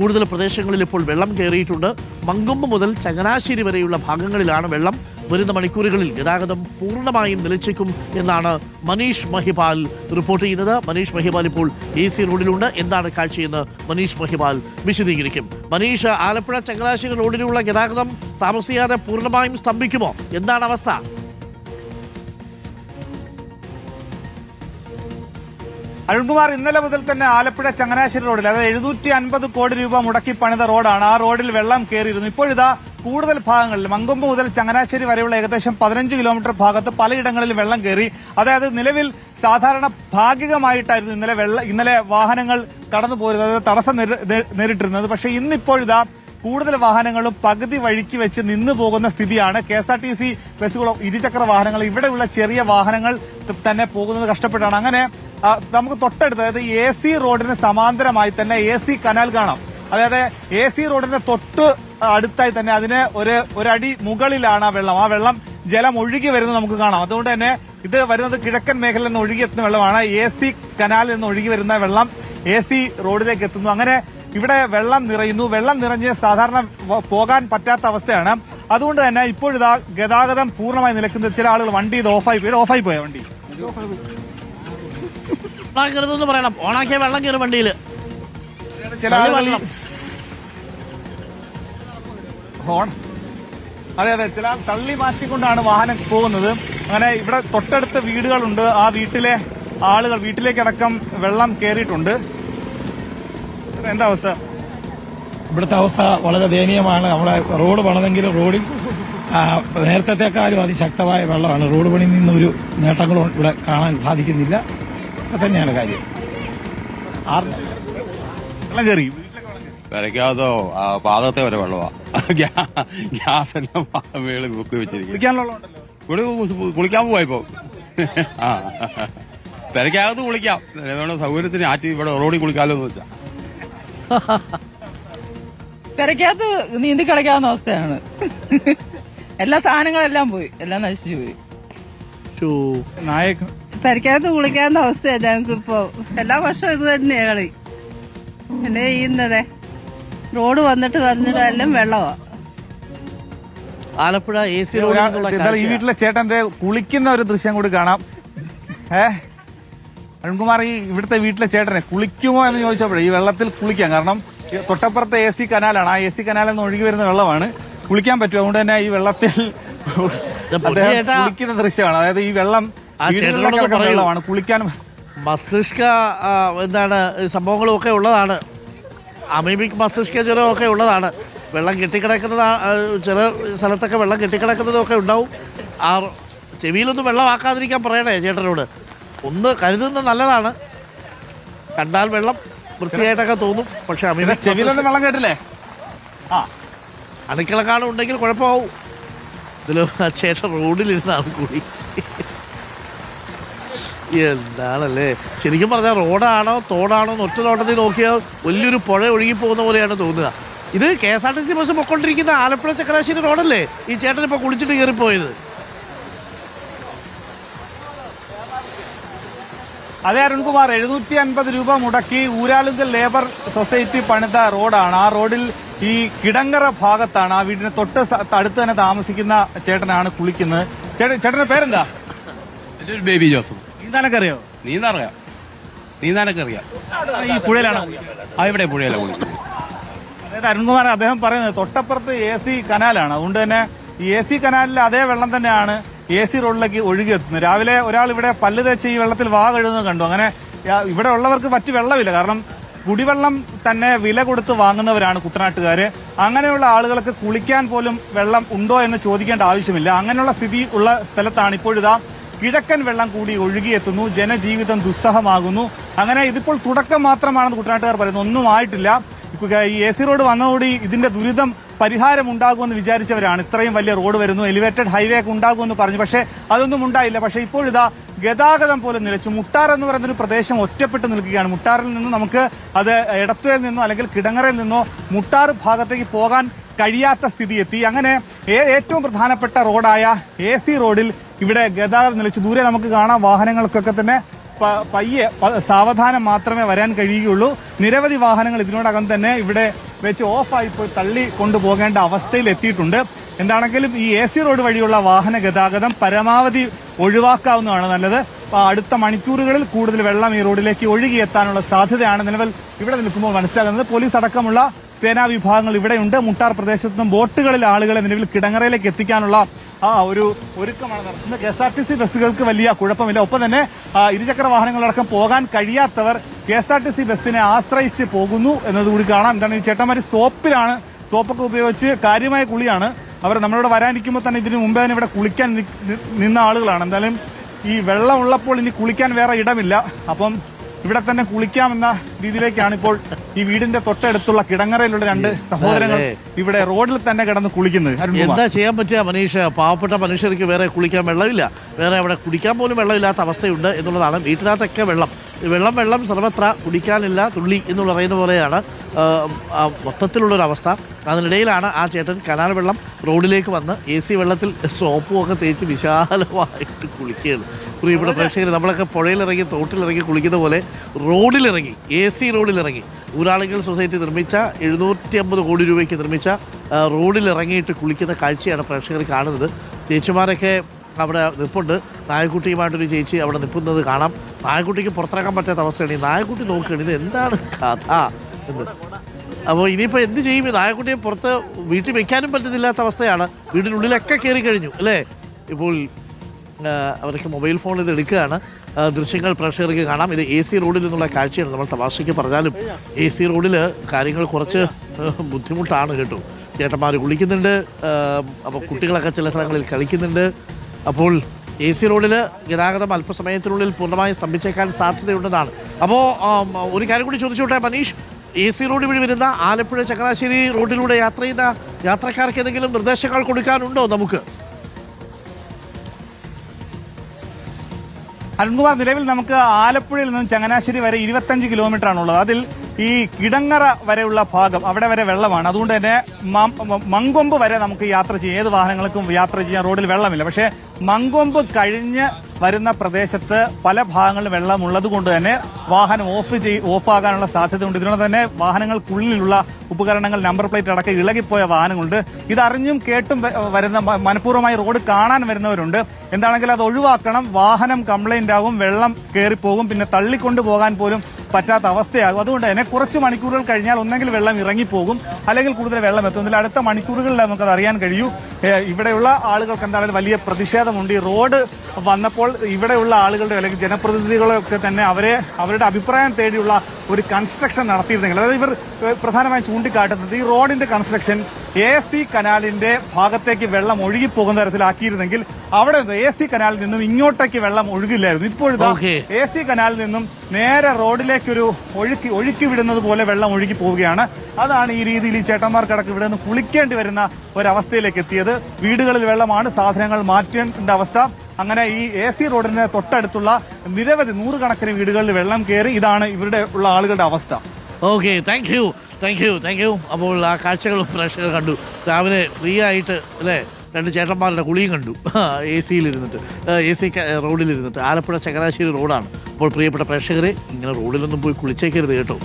കൂടുതൽ പ്രദേശങ്ങളിൽ ഇപ്പോൾ വെള്ളം കയറിയിട്ടുണ്ട്. മങ്കൊമ്പ് മുതൽ ചങ്ങനാശ്ശേരി വരെയുള്ള ഭാഗങ്ങളിലാണ് വെള്ളം. വരുന്ന മണിക്കൂറുകളിൽ ഗതാഗതം പൂർണ്ണമായും നിലച്ചേക്കും എന്നാണ് മനീഷ് മഹിപാൽ റിപ്പോർട്ട് ചെയ്യുന്നത്. മനീഷ് മഹിപാൽ ഇപ്പോൾ AC റോഡിലുണ്ട്. എന്താണ് കാഴ്ചയെന്ന് മനീഷ് മഹിപാൽ വിശദീകരിക്കും. മനീഷ്, ആലപ്പുഴ ചങ്ങനാശ്ശേരി റോഡിലുള്ള ഗതാഗതം താമസിയാതെ പൂർണ്ണമായും സ്തംഭിക്കുമോ? എന്താണ് അവസ്ഥ? അരുൺകുമാർ, ഇന്നലെ മുതൽ തന്നെ ആലപ്പുഴ ചങ്ങനാശ്ശേരി റോഡിൽ, അതായത് 750 കോടി രൂപ മുടക്കി പണിത റോഡാണ്. ആ റോഡിൽ വെള്ളം കയറിയിരുന്നു. ഇപ്പോഴിതാ കൂടുതൽ ഭാഗങ്ങളിൽ മങ്കൊമ്പ് മുതൽ ചങ്ങനാശ്ശേരി വരെയുള്ള ഏകദേശം 15 കിലോമീറ്റർ ഭാഗത്ത് പലയിടങ്ങളിൽ വെള്ളം കയറി. അതായത് നിലവിൽ സാധാരണ ഭാഗികമായിട്ടായിരുന്നു ഇന്നലെ വാഹനങ്ങൾ കടന്നു പോരുന്നത്, അതായത് തടസ്സം നേരിട്ടിരുന്നത്. പക്ഷേ ഇന്നിപ്പോഴിതാ കൂടുതൽ വാഹനങ്ങളും പകുതി വഴിക്ക് വെച്ച് നിന്നു പോകുന്ന സ്ഥിതിയാണ്. KSRTC ബസ്സുകളോ ഇരുചക്ര വാഹനങ്ങൾ, ഇവിടെയുള്ള ചെറിയ വാഹനങ്ങൾ തന്നെ പോകുന്നത് കഷ്ടപ്പെട്ടാണ്. അങ്ങനെ നമുക്ക് തൊട്ടടുത്ത്, അതായത് AC റോഡിന് സമാന്തരമായി തന്നെ AC കനാൽ കാണാം. അതായത് AC റോഡിന്റെ തൊട്ട് അടുത്തായി തന്നെ അതിന് ഒരടി മുകളിലാണ് ആ വെള്ളം ജലം ഒഴുകി വരുന്നത് നമുക്ക് കാണാം. അതുകൊണ്ട് തന്നെ ഇത് വരുന്നത് കിഴക്കൻ മേഖലയിൽ നിന്ന് ഒഴുകിയെത്തുന്ന വെള്ളമാണ്. AC കനാലിൽ നിന്ന് ഒഴുകി വരുന്ന വെള്ളം AC റോഡിലേക്ക് എത്തുന്നു. അങ്ങനെ ഇവിടെ വെള്ളം നിറയുന്നു. വെള്ളം നിറഞ്ഞ് സാധാരണ പോകാൻ പറ്റാത്ത അവസ്ഥയാണ്. അതുകൊണ്ട് തന്നെ ഇപ്പോഴിതാ ഗതാഗതം പൂർണ്ണമായി നിലക്കുന്നത്. ചില ആളുകൾ വണ്ടി ഇത് ഓഫായി പോയ വണ്ടി പറയണം, ഓണാക്കിയ വെള്ളം കയറും വണ്ടിയിൽ. ചില ആളുകൾ അതെ ചില തള്ളി മാറ്റിക്കൊണ്ടാണ് വാഹനം പോകുന്നത്. അങ്ങനെ ഇവിടെ തൊട്ടടുത്ത വീടുകളുണ്ട്. ആ വീട്ടിലെ ആളുകൾ വീട്ടിലേക്കടക്കം വെള്ളം കയറിയിട്ടുണ്ട്. എന്താ അവസ്ഥ? ഇവിടുത്തെ അവസ്ഥ വളരെ ദയനീയമാണ്. നമ്മളെ റോഡ് പണിതെങ്കിലും റോഡിൽ നേരത്തെക്കാളും അതിശക്തമായ വെള്ളമാണ്. റോഡ് പണിയിൽ നിന്നൊരു നേട്ടങ്ങളും ഇവിടെ കാണാൻ സാധിക്കുന്നില്ല. അത് തന്നെയാണ് കാര്യം. വെള്ളം കയറി വരയ്ക്കാതോ പാദത്തെ വരെ വെള്ളമാ. ഗ്യാസ് എല്ലാം മേളിൽ ബുക്ക് വെച്ചിരിക്കും. കുളിക്കാൻ പോവാ പെരയ്ക്കകത്ത് കുളിക്കാം. സൗകര്യത്തിന് ആറ്റി ഇവിടെ റോഡിൽ കുളിക്കാമല്ലോ എന്ന് വെച്ചാ പെരയ്ക്കകത്ത് നീന്തി കളിക്കാവുന്ന അവസ്ഥയാണ്. എല്ലാ സാധനങ്ങളെല്ലാം പോയി, എല്ലാം നശിച്ചു പോയി. പെരയ്ക്കകത്ത് കുളിക്കാവുന്ന അവസ്ഥയാണ് ഞങ്ങൾക്ക് ഇപ്പോ. എല്ലാ വർഷവും ഇത് തന്നെയാ കളി. എന്നെ ചെയ്യുന്നതേ റോഡ് വന്നിട്ട് എല്ലാം വെള്ളമാ. ആലപ്പുഴ AC റോഡിൽ ഈ വീട്ടിലെ ചേട്ടന്റെ കുളിക്കുന്ന ഒരു ദൃശ്യം കൂടി കാണാം. അരുൺകുമാർ, ഈ ഇവിടുത്തെ വീട്ടിലെ ചേട്ടനെ കുളിക്കുമോ എന്ന് ചോദിച്ചപ്പോഴേ ഈ വെള്ളത്തിൽ കുളിക്കാം. കാരണം തൊട്ടപ്പുറത്തെ AC കനാലാണ്. ആ AC കനാലിൽ നിന്ന് ഒഴുകി വരുന്ന വെള്ളമാണ്. കുളിക്കാൻ പറ്റും. അതുകൊണ്ട് തന്നെ ഈ വെള്ളത്തിൽ കുളിക്കുന്ന ദൃശ്യമാണ്. അതായത് ഈ വെള്ളം വെള്ളമാണ് കുളിക്കാൻ. മസ്തിഷ്ക എന്താണ് സംഭവങ്ങളും ഒക്കെ ഉള്ളതാണ്. അമീബിക് മസ്തിഷ്ക ജ്വരമൊക്കെ ഉള്ളതാണ്. വെള്ളം കെട്ടിക്കിടക്കുന്നത് ചില സ്ഥലത്തൊക്കെ വെള്ളം കെട്ടിക്കിടക്കുന്നതൊക്കെ ഉണ്ടാവും. ആ ചെവിയിലൊന്നും വെള്ളമാക്കാതിരിക്കാൻ പറയണേ ചേട്ടനോട്. ഒന്ന് കരുതുന്നത് നല്ലതാണ്. കണ്ടാൽ വെള്ളം വൃത്തിയായിട്ടൊക്കെ തോന്നും. പക്ഷെ അമീബിക് ചെവിയിലൊന്നും വെള്ളം കേട്ടില്ലേ? അണുക്കളെക്കാളും ഉണ്ടെങ്കിൽ കുഴപ്പമാവും. ഇതിൽ ചേട്ടൻ റോഡിലിരുന്നാണ് കൂടി. എന്താണല്ലേ ശരിക്കും പറഞ്ഞാൽ, റോഡാണോ തോടാണോ എന്ന് ഒറ്റ നോട്ടത്തിൽ നോക്കിയാൽ വലിയൊരു പുഴ ഒഴുകി പോകുന്ന പോലെയാണ് തോന്നുക. ഇത് KSRTC ബസ് പൊക്കൊണ്ടിരിക്കുന്ന ആലപ്പുഴ ചങ്ങനാശ്ശേരി റോഡല്ലേ ഈ ചേട്ടൻ ഇപ്പൊ കുളിച്ചിട്ട് കയറിപ്പോയത്? അതെ അരുൺകുമാർ, 750 രൂപ മുടക്കി ഊരാളുങ്കൽ ലേബർ സൊസൈറ്റി പണിത റോഡാണ്. ആ റോഡിൽ ഈ കിടങ്ങറ ഭാഗത്താണ്. ആ വീടിന് തൊട്ട് അടുത്ത് തന്നെ താമസിക്കുന്ന ചേട്ടനാണ് കുളിക്കുന്നത്. ചേട്ടന്റെ പേരെന്താ? Baby Joseph. നീന്താനൊക്കെ അറിയോ? നീന്താനൊക്കെ അറിയാം. ഈ പുഴയിലാണ്? ഇവിടെ പുഴയിലാണ് കുളിക്കുന്നത്. അതായത് അരുൺകുമാർ, അദ്ദേഹം പറയുന്നത് തൊട്ടപ്പുറത്ത് AC കനാലാണ്. അതുകൊണ്ട് തന്നെ ഈ AC കനാലിലെ അതേ വെള്ളം തന്നെയാണ് AC റോഡിലേക്ക് ഒഴുകിയെത്തുന്നത്. രാവിലെ ഒരാൾ ഇവിടെ പല്ല് തേച്ച് ഈ വെള്ളത്തിൽ വാ കഴുകുന്നത് കണ്ടു. അങ്ങനെ ഇവിടെ ഉള്ളവർക്ക് മറ്റു വെള്ളമില്ല. കാരണം കുടിവെള്ളം തന്നെ വില കൊടുത്ത് വാങ്ങുന്നവരാണ് കുട്ടനാട്ടുകാര്. അങ്ങനെയുള്ള ആളുകൾക്ക് കുളിക്കാൻ പോലും വെള്ളം ഉണ്ടോ എന്ന് ചോദിക്കേണ്ട ആവശ്യമില്ല. അങ്ങനെയുള്ള സ്ഥിതി ഉള്ള സ്ഥലത്താണ് ഇപ്പോഴിതാ കിഴക്കൻ വെള്ളം കൂടി ഒഴുകിയെത്തുന്നു. ജനജീവിതം ദുസ്സഹമാകുന്നു. അങ്ങനെ ഇതിപ്പോൾ തുടക്കം മാത്രമാണെന്ന് കുട്ടനാട്ടുകാർ പറയുന്നു. ഒന്നും ആയിട്ടില്ല. ഈ AC റോഡ് വന്നതോടെ ഇതിന്റെ ദുരിതം പരിഹാരം ഉണ്ടാകുമെന്ന് വിചാരിച്ചവരാണ്. ഇത്രയും വലിയ റോഡ് വരുന്നു, എലിവേറ്റഡ് ഹൈവേ ഒക്കെ ഉണ്ടാകുമെന്ന് പറഞ്ഞു. പക്ഷേ അതൊന്നും ഉണ്ടായില്ല. പക്ഷേ ഇപ്പോഴിതാ ഗതാഗതം പോലും നിലച്ചു. മുട്ടാർ എന്ന് പറയുന്നൊരു പ്രദേശം ഒറ്റപ്പെട്ട് നിൽക്കുകയാണ്. മുട്ടാറിൽ നിന്ന് നമുക്ക് അത് എടത്തുവയിൽ നിന്നോ അല്ലെങ്കിൽ കിടങ്ങറയിൽ നിന്നോ മുട്ടാർ ഭാഗത്തേക്ക് പോകാൻ കഴിയാത്ത സ്ഥിതി എത്തി. അങ്ങനെ ഏറ്റവും പ്രധാനപ്പെട്ട റോഡായ AC റോഡിൽ ഇവിടെ ഗതാഗതം നിലച്ചു. ദൂരെ നമുക്ക് കാണാം വാഹനങ്ങൾക്കൊക്കെ തന്നെ പയ്യെ സാവധാനം മാത്രമേ വരാൻ കഴിയുകയുള്ളൂ. നിരവധി വാഹനങ്ങൾ ഇതിനോടകം തന്നെ ഇവിടെ വെച്ച് ഓഫായി പോയി തള്ളി കൊണ്ടുപോകേണ്ട അവസ്ഥയിൽ എത്തിയിട്ടുണ്ട്. എന്താണെങ്കിലും ഈ AC റോഡ് വഴിയുള്ള വാഹന ഗതാഗതം പരമാവധി ഒഴിവാക്കാവുന്നതാണ് നല്ലത്. അടുത്ത മണിക്കൂറുകളിൽ കൂടുതൽ വെള്ളം ഈ റോഡിലേക്ക് ഒഴുകിയെത്താനുള്ള സാധ്യതയാണ് നിലവിൽ ഇവിടെ നിൽക്കുമ്പോൾ മനസ്സിലാകുന്നത്. പോലീസ് അടക്കമുള്ള സേനാ വിഭാഗങ്ങൾ ഇവിടെയുണ്ട്. മുട്ടാർ പ്രദേശത്തു നിന്നും ബോട്ടുകളിൽ ആളുകളെ നിലവിൽ കിടങ്ങറയിലേക്ക് എത്തിക്കാനുള്ള ഒരു ഒരുക്കമാണ് നടത്തുന്നത്. KSRTC ബസ്സുകൾക്ക് വലിയ കുഴപ്പമില്ല. ഒപ്പം തന്നെ ഇരുചക്ര വാഹനങ്ങളടക്കം പോകാൻ കഴിയാത്തവർ KSRTC ബസ്സിനെ ആശ്രയിച്ച് പോകുന്നു എന്നതുകൂടി കാണാം. എന്താണ് ഈ ചേട്ടന്മാർ സോപ്പൊക്കെ ഉപയോഗിച്ച് കാര്യമായ കുളിയാണ് അവർ നമ്മളോട് വരാനിരിക്കുമ്പോൾ തന്നെ ഇതിനു മുമ്പേ തന്നെ ഇവിടെ കുളിക്കാൻ നിന്ന ആളുകളാണ്. എന്തായാലും ഈ വെള്ളം ഉള്ളപ്പോൾ ഇനി കുളിക്കാൻ വേറെ ഇടമില്ല. അപ്പം ഇവിടെ തന്നെ കുളിക്കാമെന്ന രീതിയിലേക്കാണ് ഇപ്പോൾ ഈ വീടിന്റെ തൊട്ടടുത്തുള്ള കിടങ്ങറയിലുള്ള 2 സഹോദരങ്ങൾ ഇവിടെ റോഡിൽ തന്നെ കിടന്ന് കുളിക്കുന്നത്. എന്താ ചെയ്യാൻ പറ്റുക മനീഷ്? പാവപ്പെട്ട മനുഷ്യർക്ക് വേറെ കുളിക്കാൻ വെള്ളമില്ല, വേറെ അവിടെ കുടിക്കാൻ പോലും വെള്ളമില്ലാത്ത അവസ്ഥയുണ്ട് എന്നുള്ളതാണ്. വീട്ടിനകത്തൊക്കെ വെള്ളം സർവത്ര കുടിക്കാനില്ല തുള്ളി എന്ന് പറയുന്ന പോലെയാണ് മൊത്തത്തിലുള്ളൊരവസ്ഥ. അതിനിടയിലാണ് ആ ചേട്ടൻ കനാൽ വെള്ളം റോഡിലേക്ക് വന്ന് AC വെള്ളത്തിൽ സോപ്പും ഒക്കെ തേച്ച് വിശാലമായിട്ട് കുളിക്കുകയാണ്. പ്രിയപ്പെട്ട പ്രേക്ഷകർ, നമ്മളൊക്കെ പുഴയിലിറങ്ങി തോട്ടിലിറങ്ങി കുളിക്കുന്ന പോലെ റോഡിലിറങ്ങി AC റോഡിലിറങ്ങി ഊരാളുങ്കൽ സൊസൈറ്റി നിർമ്മിച്ച 750 കോടി രൂപയ്ക്ക് നിർമ്മിച്ച റോഡിലിറങ്ങിയിട്ട് കുളിക്കുന്ന കാഴ്ചയാണ് പ്രേക്ഷകർ കാണുന്നത്. ചേച്ചിമാരൊക്കെ അവിടെ നിൽപ്പുണ്ട്. നായക്കുട്ടിയുമായിട്ടൊരു ചേച്ചി അവിടെ നിൽക്കുന്നത് കാണാം. നായക്കുട്ടിക്ക് പുറത്തിറക്കാൻ പറ്റാത്ത അവസ്ഥയാണ്. ഈ നായക്കുട്ടി നോക്കുകയാണ് ഇത് എന്താണ് കഥ എന്ന്. അപ്പോൾ ഇനിയിപ്പോൾ എന്ത് ചെയ്യും? ഈ നായക്കുട്ടിയെ പുറത്ത് വീട്ടിൽ വെക്കാനും പറ്റുന്നില്ലാത്ത അവസ്ഥയാണ്. വീടിനുള്ളിലൊക്കെ കയറി കഴിഞ്ഞു അല്ലേ? ഇപ്പോൾ അവർക്ക് മൊബൈൽ ഫോണിൽ ഇത് എടുക്കുകയാണ്. ദൃശ്യങ്ങൾ പ്രേക്ഷകർക്ക് കാണാം. ഇത് AC റോഡിൽ നിന്നുള്ള കാഴ്ചയാണ്. നമ്മൾ തമാശയ്ക്ക് പറഞ്ഞാലും AC റോഡിൽ കാര്യങ്ങൾ കുറച്ച് ബുദ്ധിമുട്ടാണ് കേട്ടോ. ചേട്ടന്മാർ കുളിക്കുന്നുണ്ട്, അപ്പോൾ കുട്ടികളൊക്കെ ചില സ്ഥലങ്ങളിൽ കളിക്കുന്നുണ്ട്. അപ്പോൾ AC റോഡിൽ ഗതാഗതം അല്പസമയത്തിനുള്ളിൽ പൂർണ്ണമായും സ്തംഭിച്ചേക്കാൻ സാധ്യതയുണ്ടെന്നാണ്. അപ്പോൾ ഒരു കാര്യം കൂടി ചോദിച്ചോട്ടെ മനീഷ്, AC റോഡ് വഴി വരുന്ന ആലപ്പുഴ ചങ്ങനാശ്ശേരി റോഡിലൂടെ യാത്ര ചെയ്യുന്ന യാത്രക്കാർക്ക് എന്തെങ്കിലും നിർദ്ദേശങ്ങൾ കൊടുക്കാനുണ്ടോ നമുക്ക്? അരുൺകുമാർ, നിലവിൽ നമുക്ക് ആലപ്പുഴയിൽ നിന്നും ചങ്ങനാശ്ശേരി വരെ 25 കിലോമീറ്റർ ആണുള്ളത്. അതിൽ ഈ കിടങ്ങറ വരെയുള്ള ഭാഗം അവിടെ വരെ വെള്ളമാണ്. അതുകൊണ്ട് തന്നെ മങ്കൊമ്പ് വരെ നമുക്ക് യാത്ര ചെയ്യാം. ഏത് വാഹനങ്ങൾക്കും യാത്ര ചെയ്യാൻ റോഡിൽ വെള്ളമില്ല. പക്ഷേ മങ്കൊമ്പ് കഴിഞ്ഞ് വരുന്ന പ്രദേശത്ത് പല ഭാഗങ്ങളിലും വെള്ളമുള്ളത് കൊണ്ട് തന്നെ വാഹനം ഓഫാകാനുള്ള സാധ്യതയുണ്ട്. ഇതിനോട് തന്നെ വാഹനങ്ങൾക്കുള്ളിലുള്ള ഉപകരണങ്ങൾ നമ്പർ പ്ലേറ്റ് അടക്കം ഇളകിപ്പോയ വാഹനങ്ങളുണ്ട്. ഇതറിഞ്ഞും കേട്ടും വരുന്ന മനഃപൂർവ്വമായി റോഡ് കാണാൻ വരുന്നവരുണ്ട്. എന്താണെങ്കിലും അത് ഒഴിവാക്കണം. വാഹനം കംപ്ലൈന്റ് ആകും, വെള്ളം കയറിപ്പോകും, പിന്നെ തള്ളിക്കൊണ്ടു പോകാൻ പോലും പറ്റാത്ത അവസ്ഥയാകും. അതുകൊണ്ട് തന്നെ കുറച്ച് മണിക്കൂറുകൾ കഴിഞ്ഞാൽ ഒന്നെങ്കിൽ വെള്ളം ഇറങ്ങിപ്പോകും, അല്ലെങ്കിൽ കൂടുതൽ വെള്ളം എത്തുന്നില്ല. അടുത്ത മണിക്കൂറുകളിൽ നമുക്കത് അറിയാൻ കഴിയൂ. ഇവിടെയുള്ള ആളുകൾക്ക് എന്തായാലും വലിയ പ്രതിഷേധമുണ്ട്. ഈ റോഡ് വന്നപ്പോൾ ഇവിടെയുള്ള ആളുകളുടെ അല്ലെങ്കിൽ ജനപ്രതിനിധികളൊക്കെ തന്നെ അവരുടെ അഭിപ്രായം തേടിയുള്ള ഒരു കൺസ്ട്രക്ഷൻ നടത്തിയിരുന്നെങ്കിൽ, അതായത് ഇവർ പ്രധാനമായും ചൂണ്ടിക്കാട്ടുന്നത് ഈ റോഡിന്റെ കൺസ്ട്രക്ഷൻ AC കനാലിന്റെ ഭാഗത്തേക്ക് വെള്ളം ഒഴുകിപ്പോകുന്ന തരത്തിലാക്കിയിരുന്നെങ്കിൽ അവിടെ AC കനാലിൽ നിന്നും ഇങ്ങോട്ടേക്ക് വെള്ളം ഒഴുകില്ലായിരുന്നു. ഇപ്പോഴിതാ AC കനാലിൽ നിന്നും നേരെ റോഡിലേക്കൊരു ഒഴുക്കി വിടുന്നത് പോലെ വെള്ളം ഒഴുകി പോവുകയാണ്. അതാണ് ഈ രീതിയിൽ ഈ ചേട്ടന്മാർക്കടക്കം ഇവിടെ നിന്ന് കുളിക്കേണ്ടി വരുന്ന ഒരവസ്ഥയിലേക്ക് എത്തിയത്. വീടുകളിൽ വെള്ളമാണ്, സാധനങ്ങൾ മാറ്റേണ്ട അവസ്ഥ. അങ്ങനെ ഈ AC റോഡിന് തൊട്ടടുത്തുള്ള നിരവധി നൂറുകണക്കിന് വീടുകളിൽ വെള്ളം കയറി. ഇതാണ് ഇവിടെ ഉള്ള ആളുകളുടെ അവസ്ഥ. Okay, thank you. അപ്പോൾ ആ കാഴ്ചകളും പ്രേക്ഷകർ കണ്ടു. രാവിലെ ഫ്രീ ആയിട്ട് അല്ലേ 2 ചേട്ടന്മാരുടെ കുളിയും കണ്ടു. AC റോഡിലിരുന്നിട്ട്. ആലപ്പുഴ ചങ്ങനാശ്ശേരി റോഡാണ്. അപ്പോൾ പ്രിയപ്പെട്ട പ്രേക്ഷകരെ, ഇങ്ങനെ റോഡിലൊന്നും പോയി കുളിച്ചേക്കരുത് കേട്ടോ.